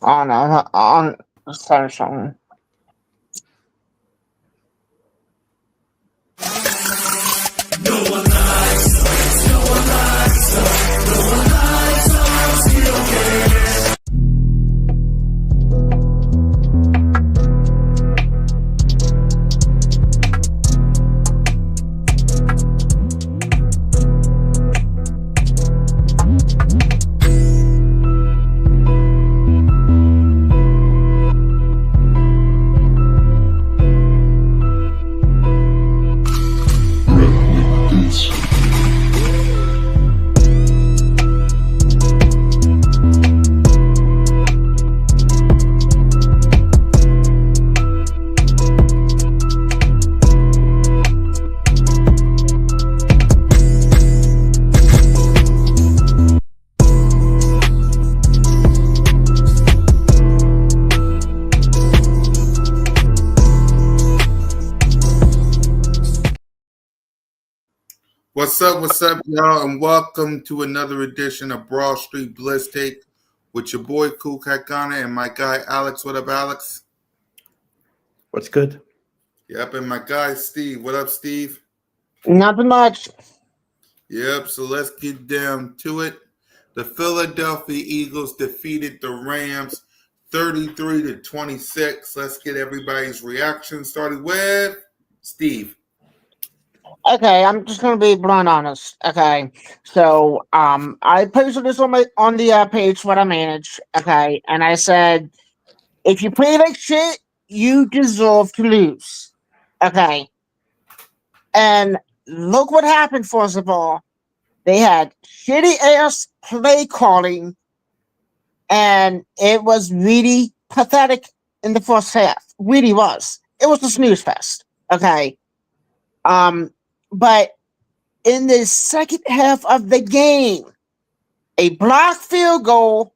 on Samsung. What's up, y'all, and welcome to another edition of Broad Street Blitz Take with your boy Cool Cat Ghana and my guy Alex. What up, Alex? What's good? Yep, and my guy Steve. What up, Steve? Nothing much. Yep, so let's get down to it. The Philadelphia Eagles defeated the Rams 33-26. Let's get everybody's reaction started with Steve. Okay, I'm just gonna be blunt honest. Okay, so I posted this on the page what I manage. Okay, and I said if you play like shit, you deserve to lose. Okay, and look what happened. First of all, they had shitty ass play calling, and it was really pathetic in the first half. Really was. It was a snooze fest. Okay, but in the second half of the game, a blocked field goal,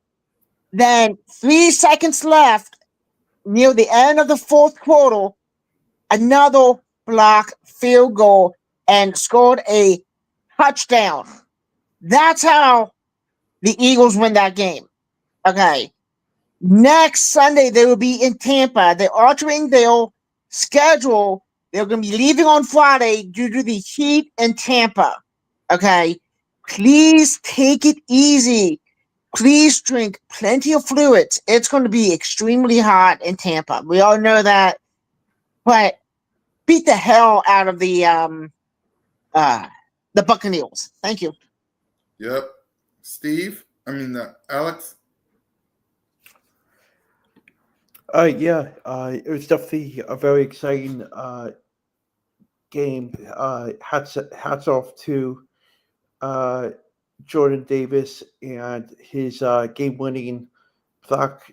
then 3 seconds left near the end of the fourth quarter, another blocked field goal and scored a touchdown. That's how the Eagles win that game. Okay. Next Sunday, they will be in Tampa. They're altering their schedule. They're going to be leaving on Friday due to the heat in Tampa. Okay. Please take it easy. Please drink plenty of fluids. It's going to be extremely hot in Tampa. We all know that. But beat the hell out of the Buccaneers. Thank you. Yep. Alex. It was definitely a very exciting game. Hats off to Jordan Davis and his game-winning block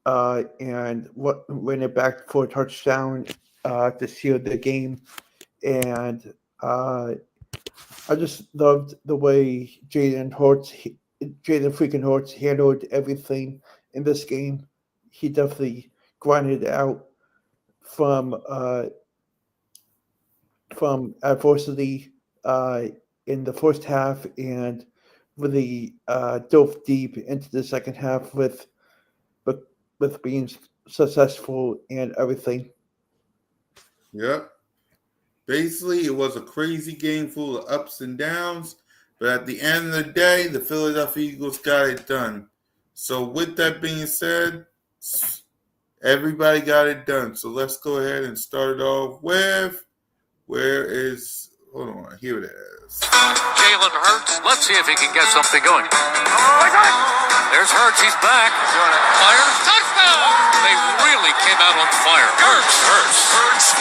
and ran it back for a touchdown to seal the game. And I just loved the way Jalen freaking Hurts handled everything in this game. He definitely grinded out from adversity in the first half and really dove deep into the second half with being successful and everything. Yep. Basically, it was a crazy game full of ups and downs, but at the end of the day, the Philadelphia Eagles got it done. So with that being said, everybody got it done. So let's go ahead and start it off with hold on, here it is. Jalen Hurts. Let's see if he can get something going. There's Hurts. He's back. Fires. Touchdown. They really came out on fire. Hurts.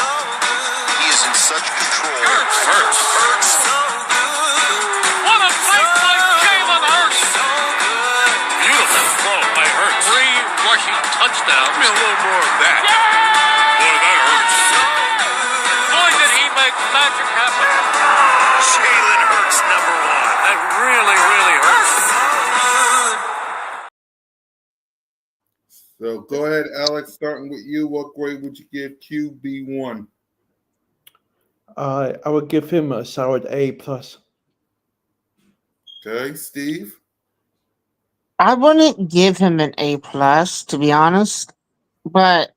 He is in such control. Hurts. What a play by Jalen Hurts. Beautiful throw by Hurts. 3 rushing touchdowns. Give me a little more of that. What about Hurts? Boy, did he make magic happen. Jalen Hurts, number 1. That really, really hurts. So go ahead, Alex, starting with you. What grade would you give QB1? I would give him a solid A+. Okay, Steve? I wouldn't give him an A plus, to be honest, but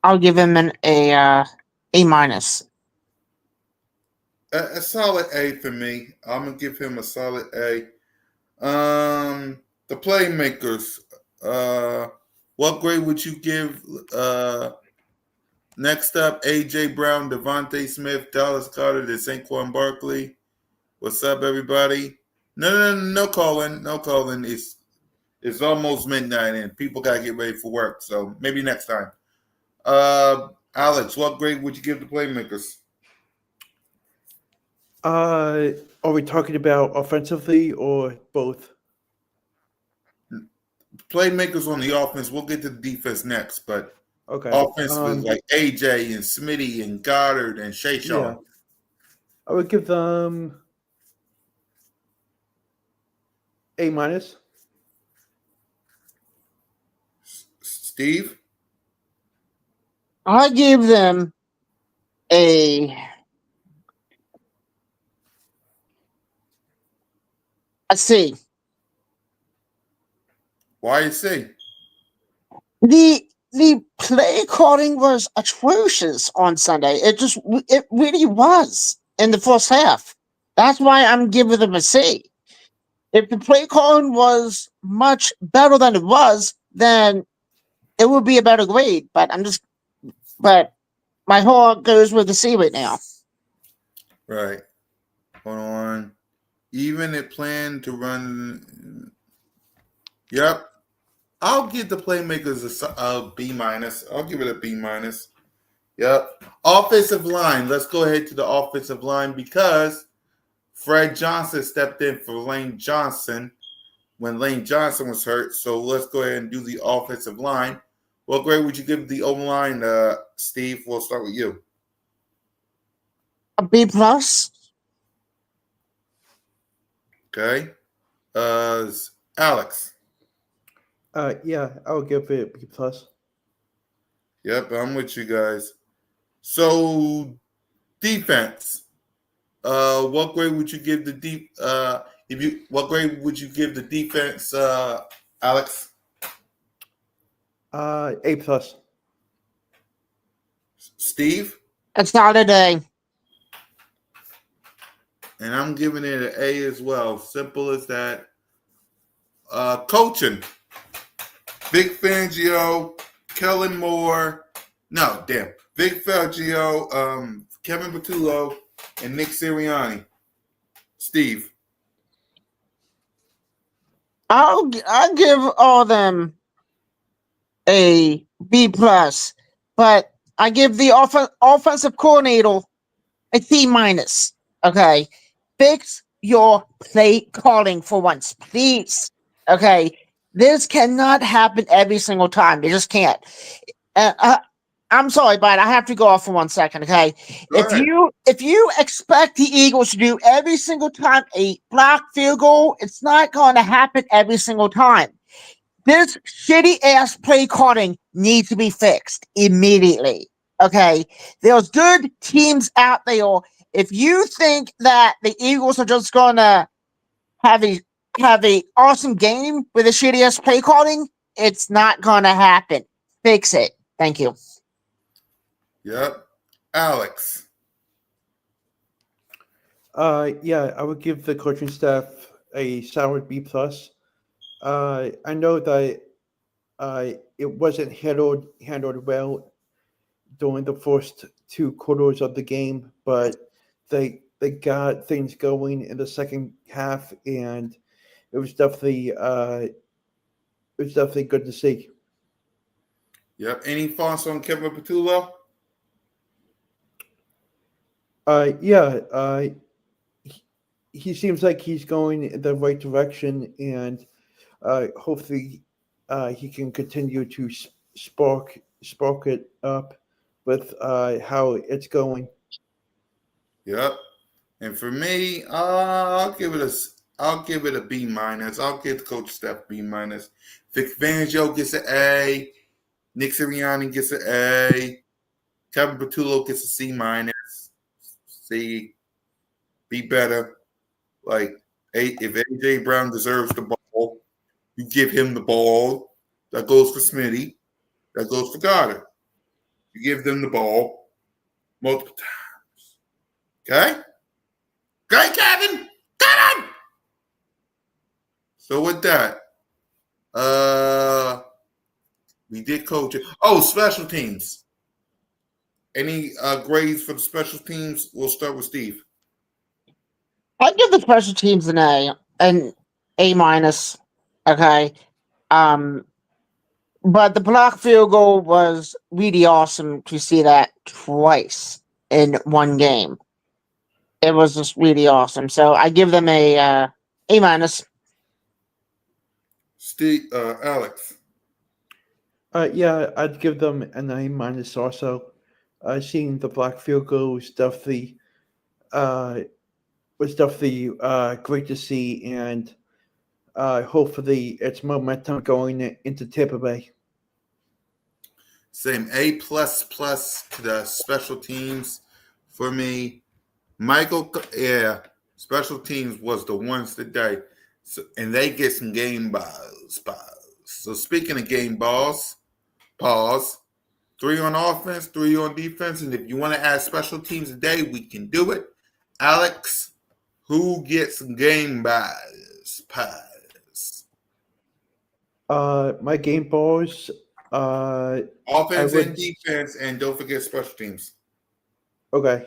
I'll give him an A minus. A solid A for me. I'm gonna give him a solid A. The playmakers. What grade would you give? Next up, AJ Brown, Devontae Smith, Dallas Carter, and Saquon Barkley. What's up, everybody? No calling, no calling. It's almost midnight and people gotta get ready for work. So maybe next time. Alex, what grade would you give the playmakers? Are we talking about offensively or both? Playmakers on the offense. We'll get to the defense next, but Okay. offensively, like AJ and Smitty and Goddard and Shayshawn. Yeah. I would give them A minus. Steve? I give them a C. Why you say? The play calling was atrocious on Sunday. It really was in the first half. That's why I'm giving them a C. If the play calling was much better than it was, then it would be a better grade. But my heart goes with the C right now. Right. Hold on. Even it planned to run. Yep. I'll give the playmakers a B minus. I'll give it a B minus. Yep. Offensive line. Let's go ahead to the offensive line because Fred Johnson stepped in for Lane Johnson when Lane Johnson was hurt. So let's go ahead and do the offensive line. What grade would you give the O line, Steve? We'll start with you. A B plus. Okay. Alex. Yeah, I would give it B plus. Yep, I'm with you guys. So defense. What grade would you give the what grade would you give the defense, Alex? A plus. Steve? It's not a day. And I'm giving it an A as well. Simple as that. Coaching. Vic Fangio, Kellen Moore. No, damn. Vic Fangio, Kevin Patullo, and Nick Sirianni. Steve. I'll give all them a B plus, but I give the offensive coordinator a C minus. Okay, fix your play calling for once, please. Okay, this cannot happen every single time. It just can't. I'm sorry, but I have to go off for 1 second. Okay, Go ahead. if you expect the Eagles to do every single time a block field goal, it's not going to happen every single time. This shitty ass play calling needs to be fixed immediately. Okay, there's good teams out there. If you think that the Eagles are just going to have a awesome game with a shitty ass play calling, it's not going to happen. Fix it. Thank you. Yep. Alex. Yeah, I would give the coaching staff a solid B plus. I know that it wasn't handled well during the first two quarters of the game, but they got things going in the second half, and it was definitely good to see. Yep. Any thoughts on Kevin Patullo? Yeah, he seems like he's going in the right direction, and hopefully he can continue to spark it up with how it's going. Yep. And for me, I'll give it a B minus. I'll give Coach Steph B minus. Vic Fangio gets an A. Nick Sirianni gets an A. Kevin Patullo gets a C minus. C. Be better. Like if AJ Brown deserves the ball, You give him the ball. That goes for Smitty. That goes for Goddard. You give them the ball multiple times. Okay? Okay, Kevin? Kevin! So with that, we did coach it. Oh, special teams. Any grades for the special teams? We'll start with Steve. I give the special teams an A minus. Okay. Um, but the block field goal was really awesome to see that twice in one game. It was just really awesome. So I give them A minus. Steve, Alex. Yeah, I'd give them an A minus also. Seeing the block field goal uh, was definitely great to see, and hopefully it's momentum going into Tampa Bay. Same A plus plus to the special teams for me. Michael, yeah, special teams was the ones today, so, and they get some game balls. So speaking of game balls, pause. 3 on offense, 3 on defense, and if you want to add special teams today, we can do it. Alex, who gets game balls? Pass. My game balls. I Offense and would defense, and don't forget special teams. okay.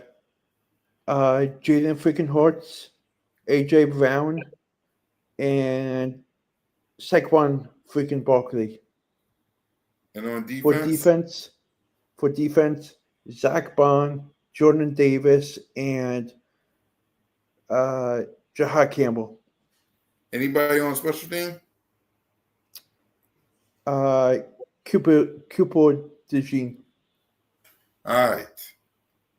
Jalen freaking Hurts, AJ Brown, and Saquon freaking Barkley. And on For defense, defense, Zach Bond, Jordan Davis, and Jahad Campbell. anybody on special team? Cooper DeJean. All right.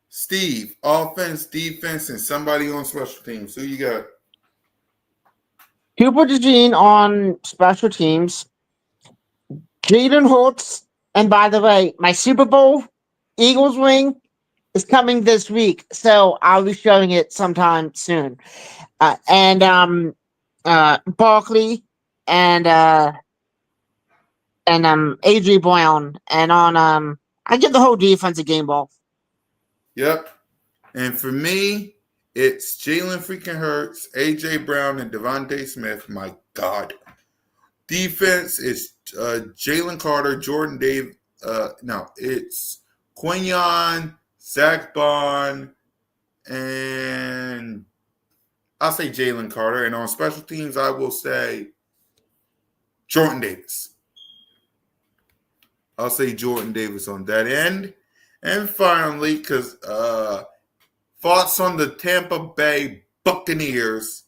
Steve, offense, defense, and somebody on special teams. Who you got? Cooper DeJean on special teams. Jaden Hurts. And by the way, my Super Bowl Eagles ring is coming this week, so I'll be showing it sometime soon. And Barkley and AJ Brown, and on I give the whole defense a game ball. Yep. And for me, it's Jalen freaking Hurts, AJ Brown, and Devontae Smith. My God. Defense is Jalen Carter, Jordan Dave. No, it's Quinion, Zach Bond, and I'll say Jalen Carter. And on special teams, I will say Jordan Davis. I'll say Jordan Davis on that end. And finally, because thoughts on the Tampa Bay Buccaneers.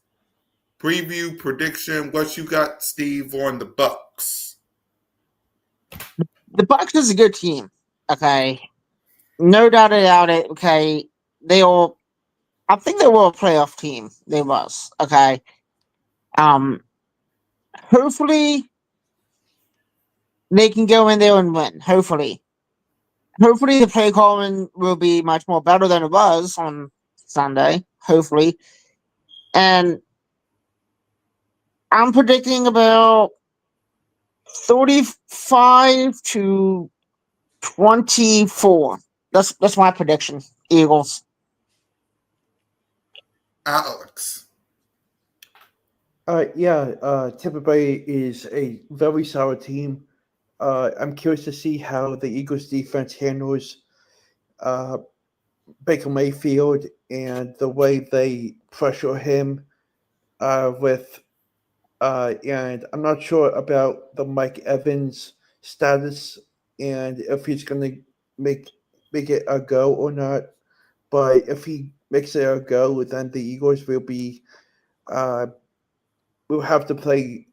Preview, prediction, what you got, Steve, on the Bucs? The Bucs is a good team. Okay, no doubt about it. Okay, I think they were a playoff team. They was okay. Hopefully they can go in there and win. Hopefully the play calling will be much more better than it was on Sunday. Hopefully, and I'm predicting about 35 to 24. That's my prediction. Eagles. Alex. Tampa Bay is a very solid team. I'm curious to see how the Eagles defense handles Baker Mayfield and the way they pressure him and I'm not sure about the Mike Evans status and if he's going to make it a go or not. But if he makes it a go, then the Eagles will have to play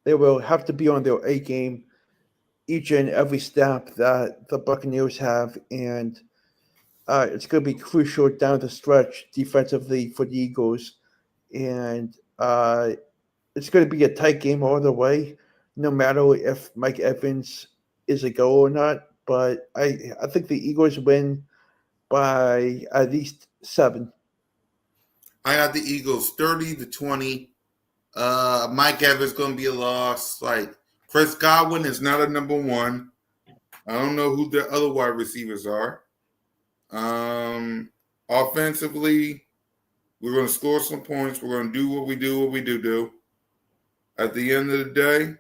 they will have to be on their A game each and every step that the Buccaneers have, and it's going to be crucial down the stretch defensively for the Eagles, and it's going to be a tight game all the way, no matter if Mike Evans is a go or not. But I think the Eagles win by at least 7. I got the Eagles 30-20. Mike Evans going to be a loss. Like, Chris Godwin is not a number one. I don't know who the other wide receivers are. Offensively, we're going to score some points. We're going to do what we do. At the end of the day,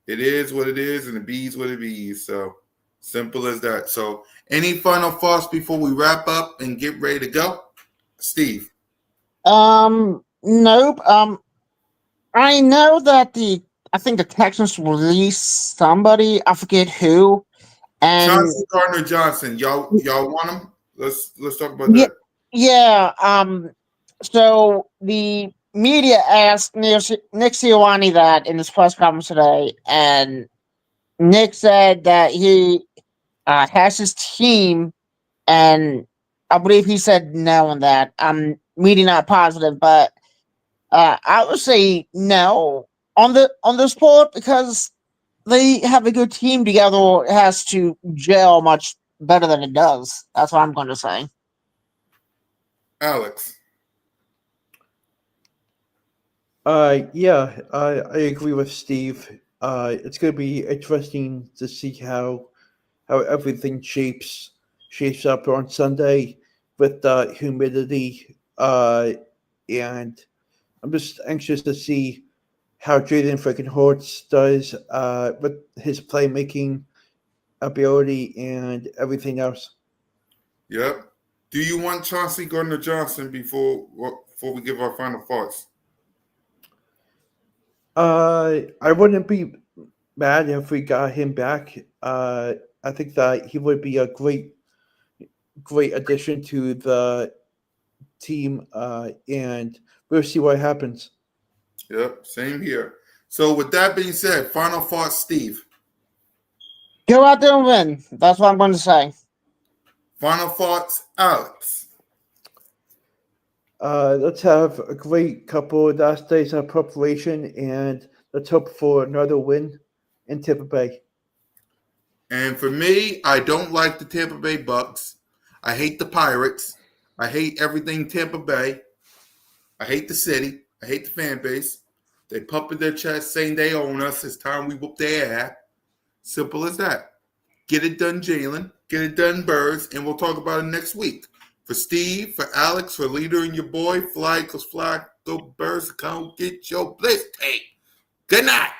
it is what it is, and it bees what it bees. So, simple as that. So, any final thoughts before we wrap up and get ready to go? Steve. Nope. I know that I think the Texans released somebody, I forget who, and Chauncey Gardner-Johnson. Y'all want him? Let's talk about yeah, that. yeah. So the media asked Nick Sirianni that in his press conference today, and Nick said that he has his team, and I believe he said no on that. I'm really not positive, but I would say no on this sport because they have a good team together. It has to gel much better than it does. That's what I'm going to say. Alex. Yeah, I agree with Steve. It's going to be interesting to see how everything shapes up on Sunday with the humidity. And I'm just anxious to see how Jaden freaking Hurts does with his playmaking ability and everything else. Yep. Do you want Chauncey Gardner-Johnson before we give our final thoughts? I wouldn't be mad if we got him back. I think that he would be a great addition to the team, and we'll see what happens. Yep, same here. So with that being said, final thoughts, Steve. Go out there and win. That's what I'm going to say. Final thoughts, Alex. Let's have a great couple of last days of preparation, and let's hope for another win in Tampa Bay. And for me, I don't like the Tampa Bay Bucks. I hate the Pirates. I hate everything Tampa Bay. I hate the city. I hate the fan base. They pumping their chest saying they own us. It's time we whoop their ass. Simple as that. Get it done, Jalen. Get it done, Birds. And we'll talk about it next week. For Steve, for Alex, for Leader and your boy, Fly, cause Fly, go Birds, come get your Blitz tape. Good night.